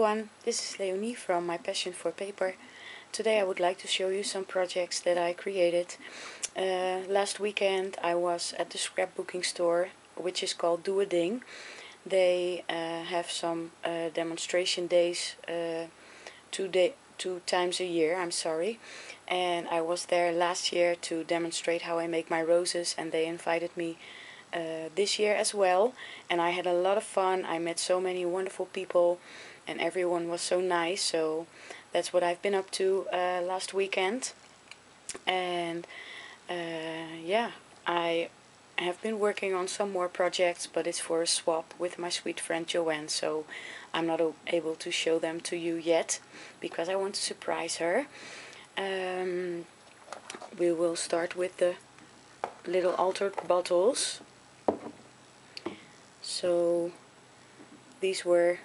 everyone, this is Leonie from My Passion for Paper. Today I would like to show you some projects that I created. Last weekend I was at the scrapbooking store, which is called Do a Ding. They have some demonstration days two times a year, and I was there last year to demonstrate how I make my roses, and they invited me this year as well, and I had a lot of fun. I met so many wonderful people and everyone was so nice, so that's what I've been up to last weekend. And yeah, I have been working on some more projects, but it's for a swap with my sweet friend Joanne, so I'm not able to show them to you yet because I want to surprise her. We will start with the little altered bottles. So these were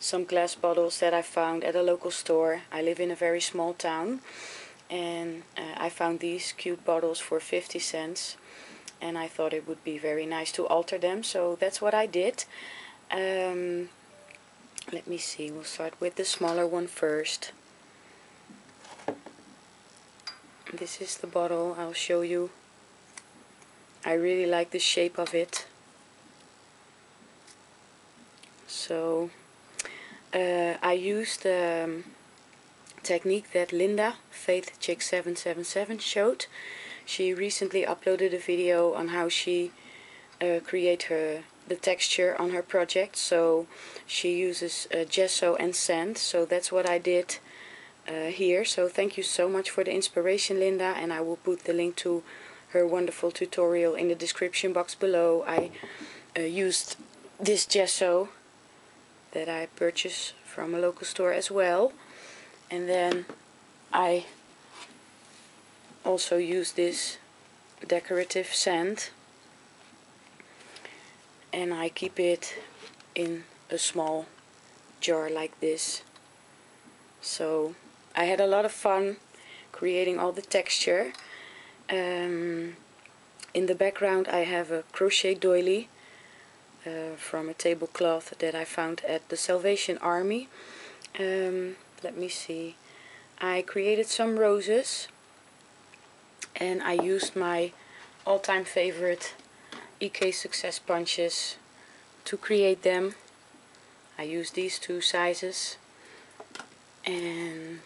some glass bottles that I found at a local store. I live in a very small town, and I found these cute bottles for 50 cents, and I thought it would be very nice to alter them, so that's what I did. Let me see, we'll start with the smaller one first. This is the bottle. I'll show you. I really like the shape of it. So I used the technique that Linda, Faith Chick 777, showed. She recently uploaded a video on how she create the texture on her project. So she uses gesso and sand, so that's what I did here. So thank you so much for the inspiration, Linda, and I will put the link to her wonderful tutorial in the description box below. I used this gesso that I purchased from a local store as well, and then I also use this decorative sand, and I keep it in a small jar like this. So I had a lot of fun creating all the texture. In the background I have a crochet doily from a tablecloth that I found at the Salvation Army. Let me see. I created some roses, and I used my all-time favorite EK Success punches to create them. I used these two sizes, and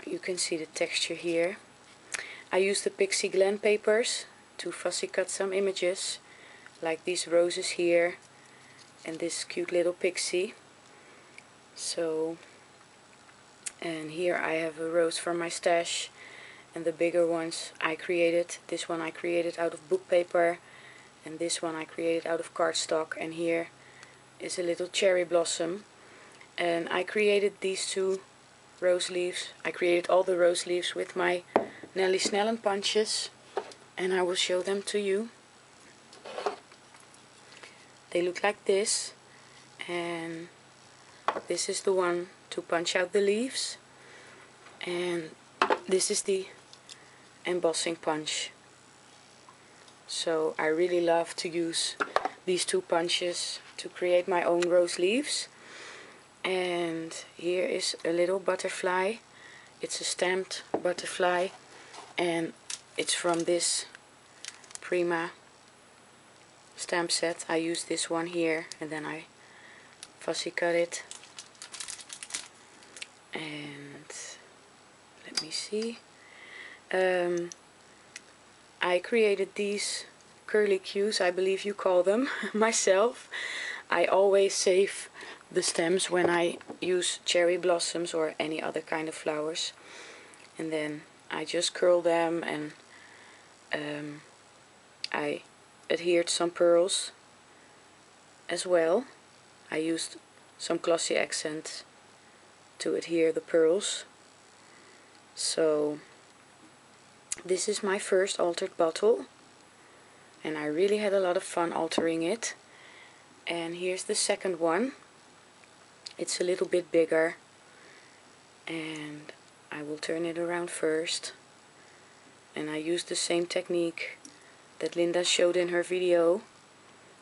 you can see the texture here. I used the Pixie Glen papers to fussy cut some images, like these roses here and this cute little pixie. So, and here I have a rose from my stash, and the bigger ones I created. This one I created out of book paper, and this one I created out of cardstock, and here is a little cherry blossom. And I created these two rose leaves. I created all the rose leaves with my Nellie Snellen punches, and I will show them to you. They look like this, and this is the one to punch out the leaves, and this is the embossing punch. So I really love to use these two punches to create my own rose leaves. And here is a little butterfly. It's a stamped butterfly, and it's from this Prima stamp set. I use this one here, and then I fussy cut it. And let me see. I created these curly cues, I believe you call them, myself. I always save the stems when I use cherry blossoms or any other kind of flowers, and then I just curl them, and I adhered some pearls as well. I used some glossy accents to adhere the pearls. So this is my first altered bottle, and I really had a lot of fun altering it. And here's the second one. It's a little bit bigger, and I will turn it around first, and I used the same technique that Linda showed in her video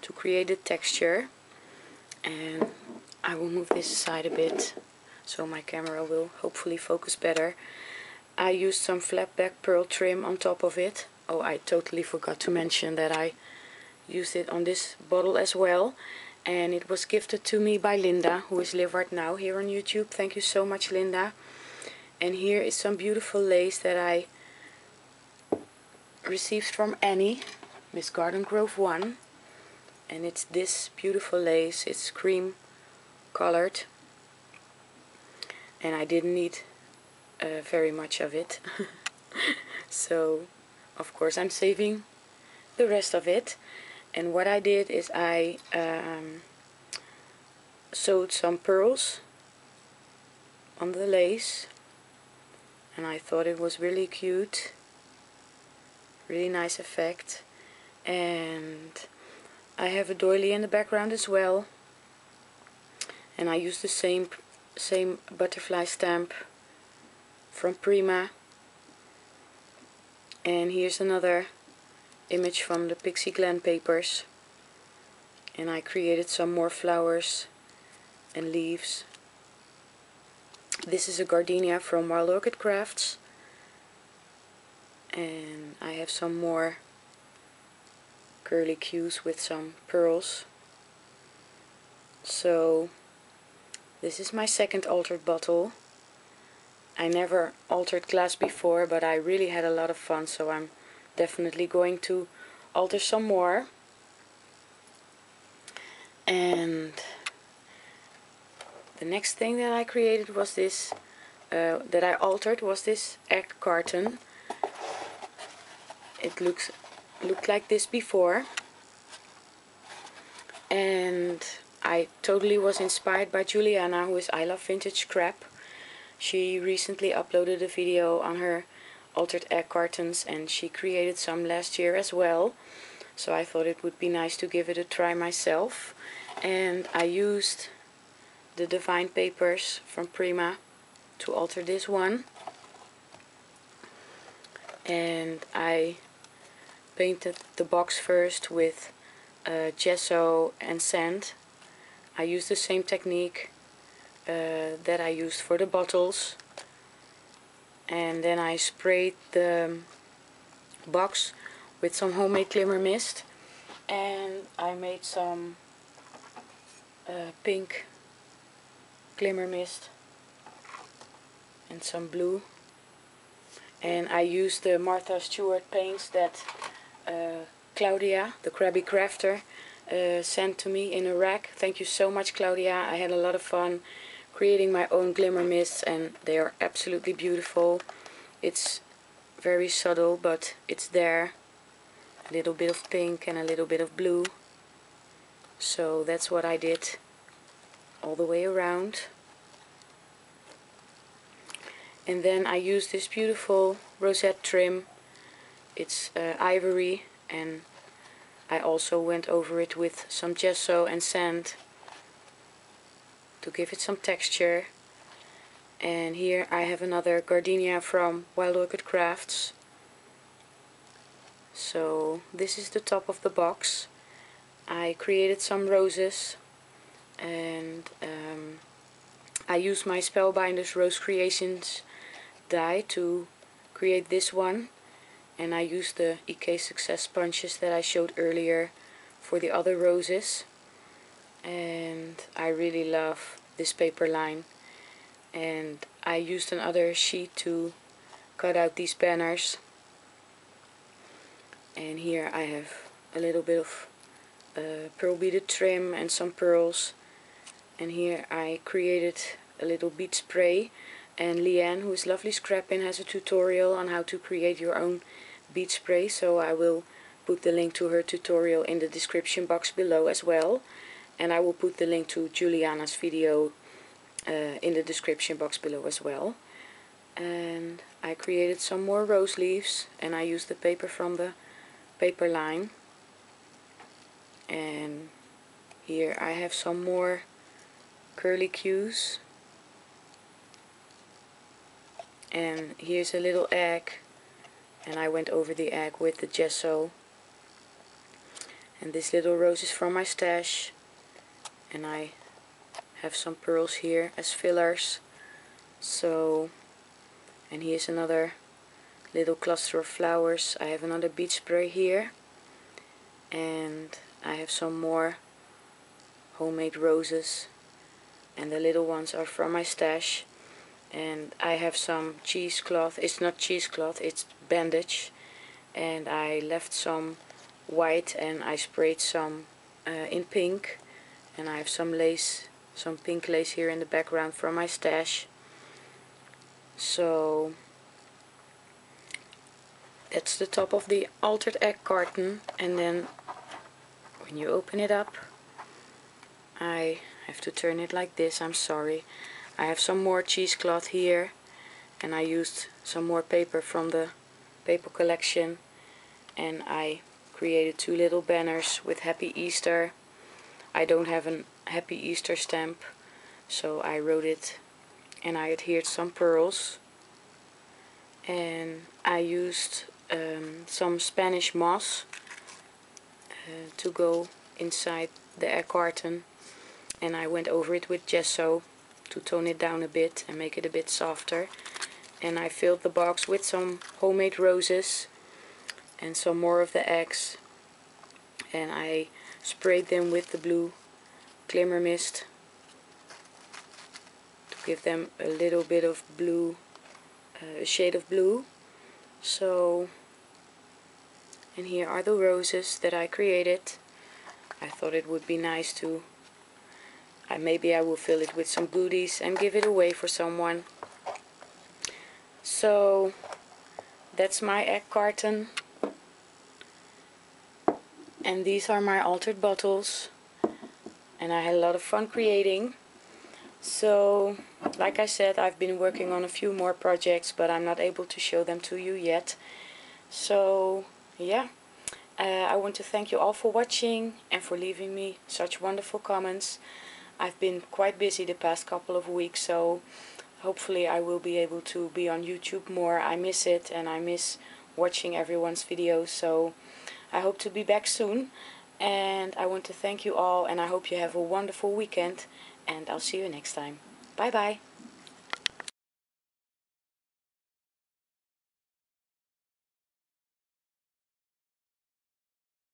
to create a texture. And I will move this aside a bit so my camera will hopefully focus better. I used some flat back pearl trim on top of it. Oh, I totally forgot to mention that I used it on this bottle as well. And it was gifted to me by Linda, who is live right now here on YouTube. Thank you so much, Linda. And here is some beautiful lace that I received from Annie, Miss Garden Grove 1. And it's this beautiful lace. It's cream colored. And I didn't need very much of it. So, of course, I'm saving the rest of it. And what I did is I sewed some pearls on the lace, and I thought it was really cute, really nice effect. And I have a doily in the background as well, and I used the same butterfly stamp from Prima. And here's another image from the Pixie Glen papers, and I created some more flowers and leaves. This is a gardenia from Wild Orchid Crafts, and I have some more curly cues with some pearls. So this is my second altered bottle. I never altered glass before, but I really had a lot of fun, so I'm definitely going to alter some more. And the next thing that I created was this, that I altered was this egg carton. It looked like this before, and I totally was inspired by Juliana, who is I Love Vintage Scrap. She recently uploaded a video on her altered egg cartons, and she created some last year as well, so I thought it would be nice to give it a try myself. And I used the Divine papers from Prima to alter this one, and I painted the box first with gesso and sand. I used the same technique that I used for the bottles, and then I sprayed the box with some homemade glimmer mist, and I made some pink glimmer mist and some blue, and I used the Martha Stewart paints that Claudia, the Krabby Crafter, sent to me in a rack. Thank you so much, Claudia. I had a lot of fun creating my own glimmer mists, and they are absolutely beautiful. It's very subtle, but it's there. A little bit of pink and a little bit of blue. So that's what I did all the way around. And then I used this beautiful rosette trim. It's ivory, and I also went over it with some gesso and sand to give it some texture. And here I have another gardenia from Wild Orchid Crafts. So this is the top of the box. I created some roses, and I used my Spellbinders Rose Creations die to create this one, and I used the EK Success sponges that I showed earlier for the other roses. And I really love this paper line, and I used another sheet to cut out these banners. And here I have a little bit of pearl beaded trim and some pearls, and here I created a little bead spray, and Leanne, who is Lovely Scrappin', has a tutorial on how to create your own bead spray, so I will put the link to her tutorial in the description box below as well. And I will put the link to Juliana's video in the description box below as well. And I created some more rose leaves, and I used the paper from the paper line. And here I have some more curly cues. And here's a little egg, and I went over the egg with the gesso. And this little rose is from my stash. and I have some pearls here as fillers. So, and here's another little cluster of flowers. I have another bead spray here, and I have some more homemade roses, and the little ones are from my stash. And I have some cheesecloth. It's not cheesecloth, it's bandage, and I left some white and I sprayed some in pink, and I have some lace, some pink lace here in the background from my stash. So that's the top of the altered egg carton, and then when you open it up, I have to turn it like this, I'm sorry. I have some more cheesecloth here, and I used some more paper from the paper collection, and I created two little banners with Happy Easter. I don't have a Happy Easter stamp, so I wrote it, and I adhered some pearls, and I used some Spanish moss to go inside the egg carton, and I went over it with gesso to tone it down a bit and make it a bit softer. And I filled the box with some homemade roses and some more of the eggs, and I sprayed them with the blue glimmer mist to give them a little bit of blue, a shade of blue. So, and here are the roses that I created. I thought it would be nice to, maybe I will fill it with some goodies and give it away for someone. So that's my egg carton, and these are my altered bottles, and I had a lot of fun creating. So like I said, I've been working on a few more projects, but I'm not able to show them to you yet. So yeah, I want to thank you all for watching and for leaving me such wonderful comments. I've been quite busy the past couple of weeks, so hopefully I will be able to be on YouTube more. I miss it, and I miss watching everyone's videos, so I hope to be back soon. And I want to thank you all, and I hope you have a wonderful weekend, and I'll see you next time. Bye bye.